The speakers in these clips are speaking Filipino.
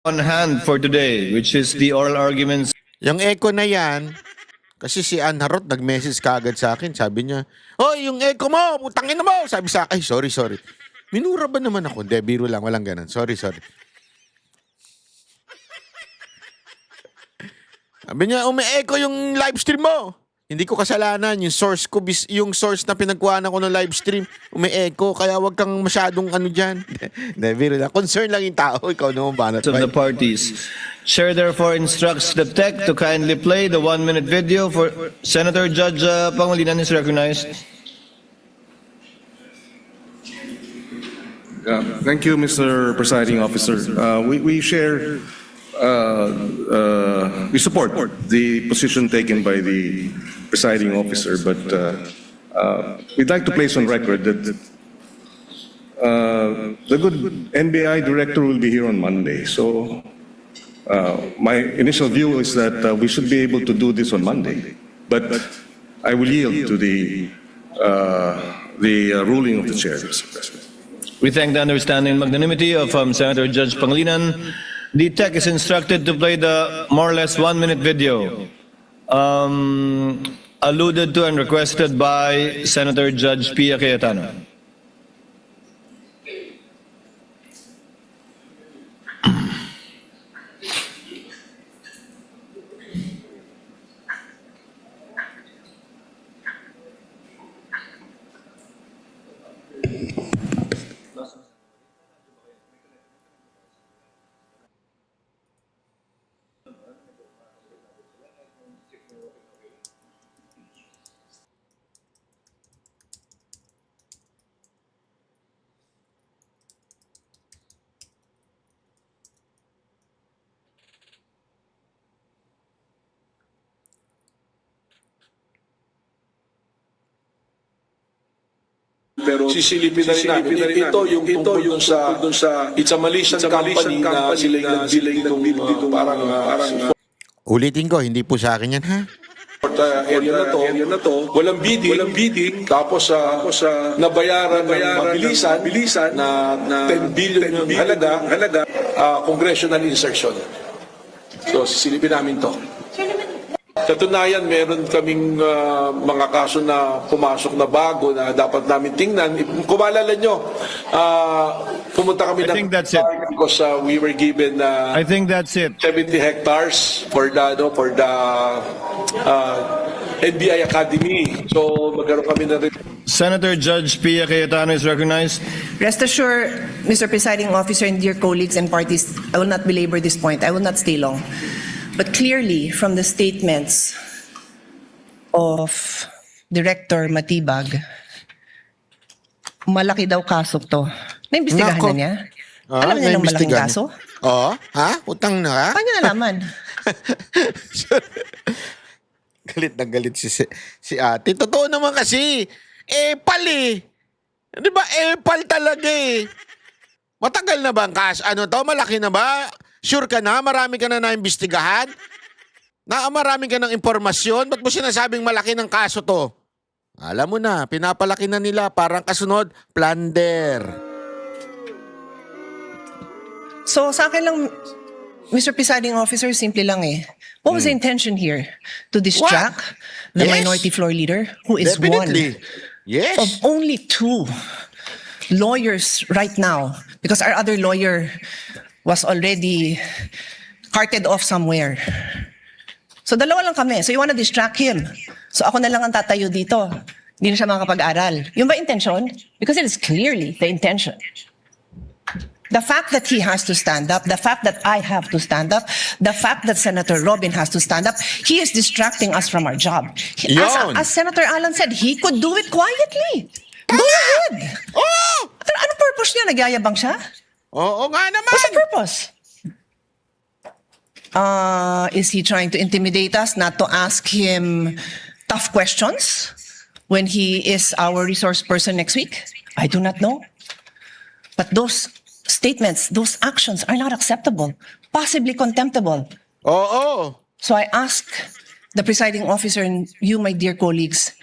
on hand for today, which is the oral arguments. Yung echo na yan, kasi si Ann Harot nag-message kaagad sa akin. Sabi niya, "Hoy, yung echo mo, putangin na mo." Sabi sa akin, "Ay, sorry. Minura ba naman ako?" Hindi, biro lang, walang ganun. Sorry. Sabi niya, umi-echo yung live stream mo. Hindi ko kasalanan. Yung source na pinagkuhanan ko ng live stream, umi-echo. Kaya wag kang masyadong ano dyan. Hindi, biro lang. Concern lang yung tao. Ikaw naman banat. Of the parties. Chair therefore instructs the tech to kindly play the 1-minute video for Senator Judge Pangilinan is recognized. Thank you, Mr. Presiding Officer. We share, we support the position taken by the presiding officer, but we'd like to place on record that the good NBI director will be here on Monday. So my initial view is that we should be able to do this on Monday, but I will yield to the ruling of the chair, Mr. President. We thank the understanding and magnanimity of Senator Judge Pangilinan. The tech is instructed to play the more or less 1-minute video alluded to and requested by Senator Judge Pia Cayetano. Pero sisilipin na rin namin. Ito yung tungkol dun sa It's a Malaysian company na sila yung nag-build dito parang Ulitin ko, hindi po sa akin yan, ha? area na to, walang bidding, tapos nabayaran ng mabilisan na 10 billion yung halaga, congressional insertion. So sisilipin namin to. Katunayan, meron kaming mga kaso na pumasok na bago na dapat namin tingnan. Kung maalala nyo, pumunta kami I think that's it. because we were given I think that's it. 70 hectares for the NBI Academy. So magkaroon kami na rin. Senator Judge Pia Cayetano is recognized. Rest assured, Mr. Presiding Officer and dear colleagues and parties, I will not belabor this point. I will not stay long. But clearly, from the statements of Director Matibag, malaki daw kaso to. Naimbestigahan Nako. na niya? Alam niya ng malaking naimbestigahan. kaso? Oo? Ha? Utang na, ha? Paano niya nalaman? Galit na galit si ate. Totoo naman kasi. Epal eh. Di ba? Epal talaga eh. Matagal na ba ang kaso? Ano to? Malaki na ba? Sure ka na? Marami ka na naimbestigahan? Marami ka ng impormasyon? Ba't mo sinasabing malaki ng kaso to? Alam mo na, pinapalaki na nila. Parang kasunod, plunder. So sa akin lang, Mr. Presiding Officer, simple lang eh. What was the intention here? To distract the Yes. minority floor leader who is Definitely. one Yes. of only 2 lawyers right now, because our other lawyer was already carted off somewhere. So dalawa lang kami. So you wanna distract him. So ako na lang ang tatayo dito. Hindi na siya makakapag-aral. Yung ba intention? Because it is clearly the intention. The fact that he has to stand up, the fact that I have to stand up, the fact that Senator Robin has to stand up, he is distracting us from our job. Yun. As Senator Alan said, he could do it quietly. Go ahead. Oh! Ano purpose niya? Nagyayabang siya? Oo nga naman. What's the purpose? Is he trying to intimidate us not to ask him tough questions when he is our resource person next week? I do not know. But those statements, those actions are not acceptable, possibly contemptible. Oo. So I ask the presiding officer and you, my dear colleagues,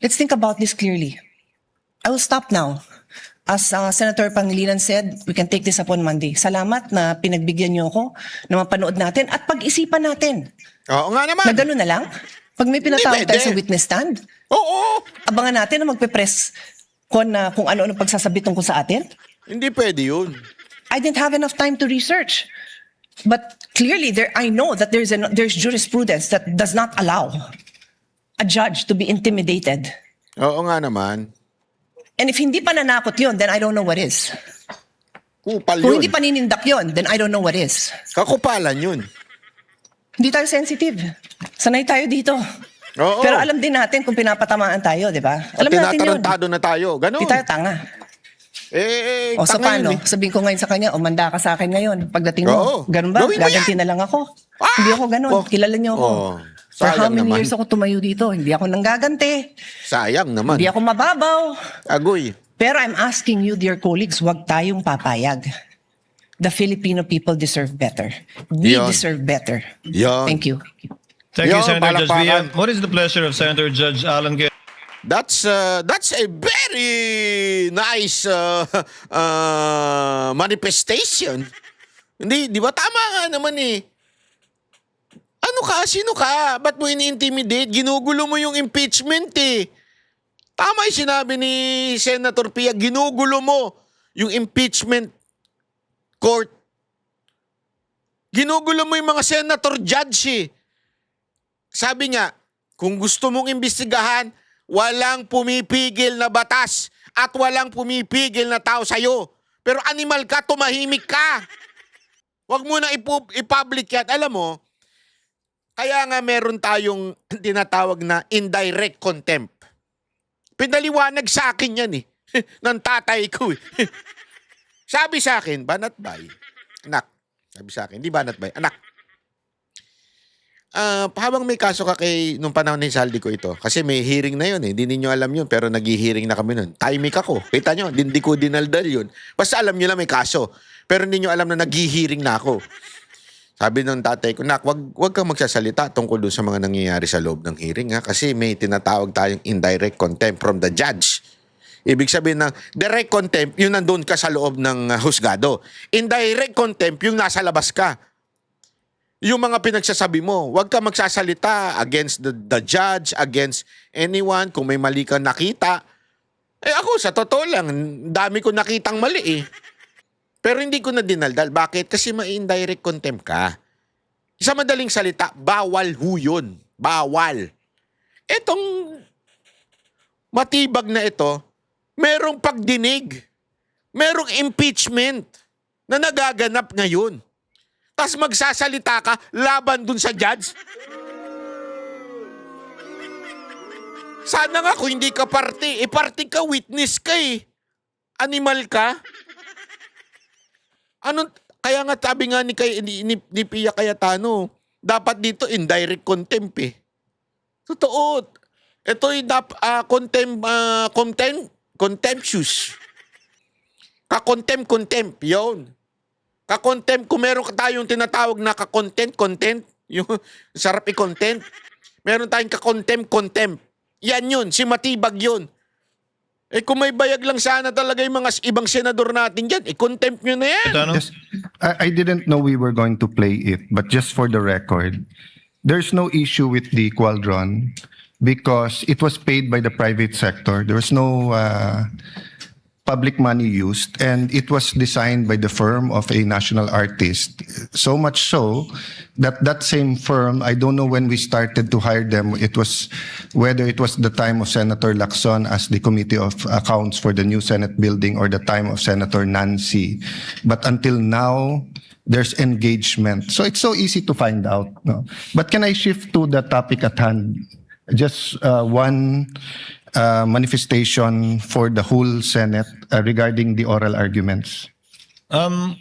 let's think about this clearly. I will stop now. as Senator Pangilinan said, we can take this up on Monday. Salamat na pinagbigyan niyo ako na mapanood natin at pag-isipan natin. Oo nga naman. Na gano'n na lang? Pag may pinatawag tayo pwede. sa witness stand, Oo. abangan natin na magpe-press na kung ano-ano pagsasabi tungkol sa atin? Hindi pwede yun. I didn't have enough time to research. But clearly, I know that there's jurisprudence that does not allow a judge to be intimidated. Oo nga naman. And if hindi pa nanakot yun, then I don't know what is. Kupal Kung yun. hindi pa ninindak yun, then I don't know what is. Kakupalan yun. Hindi tayo sensitive. Sanay tayo dito. Oo. Pero alam din natin kung pinapatamaan tayo, di ba? Alam natin yun. Tinatarantado na tayo. Ganon. Hindi tayo tanga. Eh, O so tanga paano? yun eh. Sabihin ko ngayon sa kanya, manda ka sa akin ngayon. Pagdating mo, Oo. ganun ba? Gawin mo Gaganti yan. na lang ako. Ah! Hindi ako ganun. Oh. Kilala niyo ako. Oh. For how Sayang many naman. years ako tumayo dito? Hindi ako nanggaganti. Sayang naman. Hindi ako mababaw. Agoy. Pero I'm asking you, dear colleagues, wag tayong papayag. The Filipino people deserve better. We Yun. deserve better. Yun. Thank you. Thank you, Yo, Senator Judge palakpakan. Villar. What is the pleasure of Senator Judge Alan K. That's a very nice manifestation. Hindi, di ba tama nga naman eh. Ano ka? Sino ka? Ba't mo ini-intimidate? Ginugulo mo yung impeachment eh. Tama yung sinabi ni Senator Pia, ginugulo mo yung impeachment court. Ginugulo mo yung mga senator judge eh. Sabi niya, kung gusto mong imbestigahan, walang pumipigil na batas at walang pumipigil na tao sa'yo. Pero animal ka, tumahimik ka. Huwag mo na i-public yan. Alam mo, kaya nga meron tayong tinatawag na indirect contempt. Pinaliwanag sa akin yan eh. Ng tatay ko eh. Sabi sa akin, Banatbay, anak, sabi sa akin, di Banatbay, anak, habang may kaso ka kay, nung panahon ni Saldi ko ito, kasi may hearing na yun eh, hindi ninyo alam yun, pero nag-hearing na kami nun. Timing ako. Kita nyo, hindi ko dinaldal yun. Basta alam nyo lang may kaso, pero hindi nyo alam na nag-hearing na ako. Sabi nung tatay ko, nak, wag kang magsasalita tungkol doon sa mga nangyayari sa loob ng hearing ha, kasi may tinatawag tayong indirect contempt from the judge. Ibig sabihin ng direct contempt, yung nandun ka sa loob ng husgado. Indirect contempt, yung nasa labas ka. Yung mga pinagsasabi mo, wag ka magsasalita against the judge, against anyone, kung may mali kang nakita. Eh ako, sa totoo lang, dami ko nakitang mali eh. Pero hindi ko na dinaldal. Bakit? Kasi ma-indirect contempt ka. Sa madaling salita, bawal ho yun. Bawal. Etong matibag na ito, merong pagdinig, merong impeachment na nagaganap ngayon. Tapos magsasalita ka laban dun sa judge. Sana nga kung hindi ka party, party ka, witness ka eh. Animal ka. Kaya nga sabi nga ni Pia Cayetano, dapat dito indirect contempt eh. Totoo. Ito yung contemptuous. Contempt, yun. Kakontempt, kung meron tayong tinatawag na content, yung sarap i-content. Meron tayong contempt. Yan yun, si Matibag yun. Eh kung may bayag lang sana talaga yung mga ibang senador natin dyan, contempt nyo na yan. Ano? Yes, I didn't know we were going to play it, but just for the record, there's no issue with the Qualdron because it was paid by the private sector. There was no public money used, and it was designed by the firm of a national artist. So much so that that same firm, I don't know when we started to hire them, whether it was the time of Senator Lacson as the Committee of Accounts for the new Senate building or the time of Senator Nancy. But until now, there's engagement. So it's so easy to find out. No? But can I shift to the topic at hand? Just one manifestation for the whole Senate regarding the oral arguments.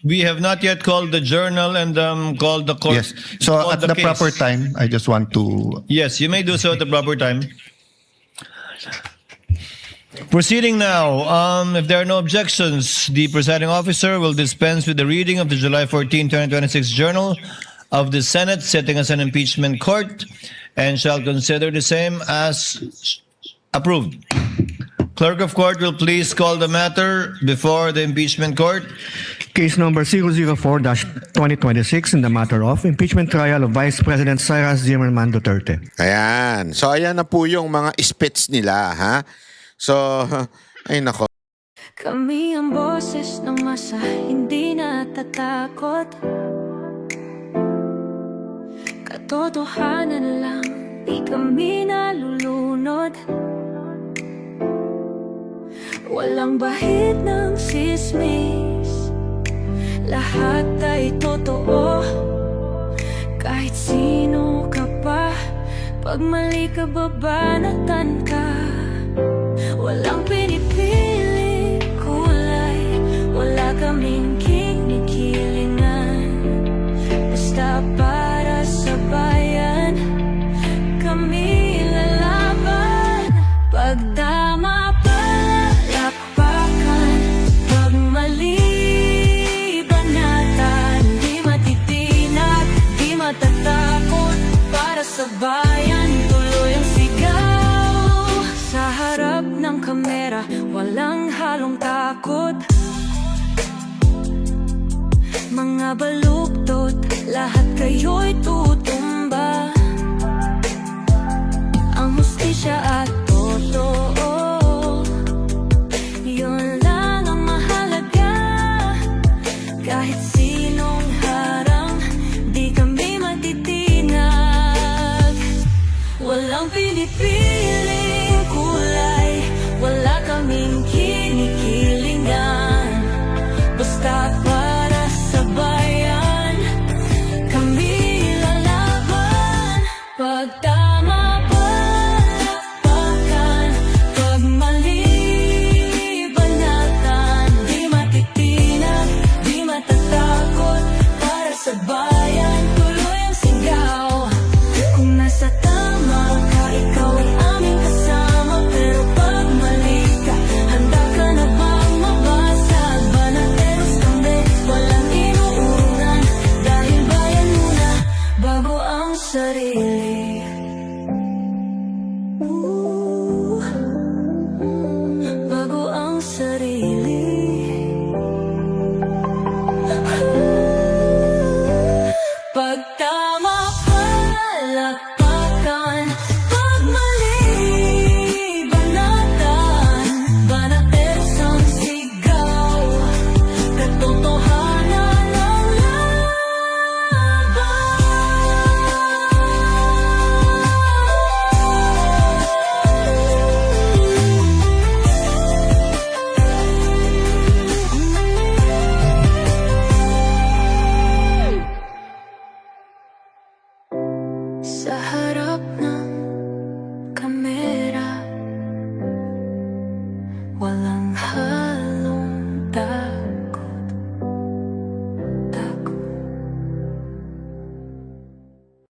We have not yet called the journal and called the court. Yes. So called at the case. proper time, I just want to... Yes, you may do so at the proper time. Proceeding now, if there are no objections, the presiding officer will dispense with the reading of the July 14, 2026 Journal of the Senate sitting as an impeachment court and shall consider the same as approved. Clerk of Court will please call the matter before the impeachment court. Case number 004-2026 in the matter of impeachment trial of Vice President Cyrus Zimmerman Duterte. Ayan. So, ayan na po yung mga spits nila, ha? So, ay nako. Kami ang boses ng masa, hindi natatakot. Katotohanan lang, di kami nalulunod. Walang bahid ng sismis, lahat ay totoo. Kahit sino ka pa, pag mali ka babanatan ka. Walang pinipili kulay, wala kaming kinikilingan. Basta para sa bayan, kami lalaban. Pag tama palapakan, pag mali banatan. Di matitinag, di matatakot, para sa bayan tuloy ang sigaw. Sa harap ng kamera, walang halong takot. Mga baluktot, lahat kayo'y tutumba. Ang hustisya at totoo, yun lang ang mahalaga. Kahit sinong harang, di kami matitinag. Walang pinipiling kulay, wala kaming kinikilingan. Basta para sa bayan, kami lalaban. Pag tama palapakan, pag mali banatan. Di matitinag, di matatakot, para sa bayan tuloy ang sigaw. Kung nasa tama ka, ikaw ay aming kasama. Pero pag mali ka, handa ka na bang mabasag? Banateros kami, walang inuunan. Dahil bayan muna, bago ang sarili. Bago ang sarili. Pag tama palakpakan, pag mali banatan. Banateros ang sigaw, katotohanan ang laban. Sa harap ng kamera, walang halong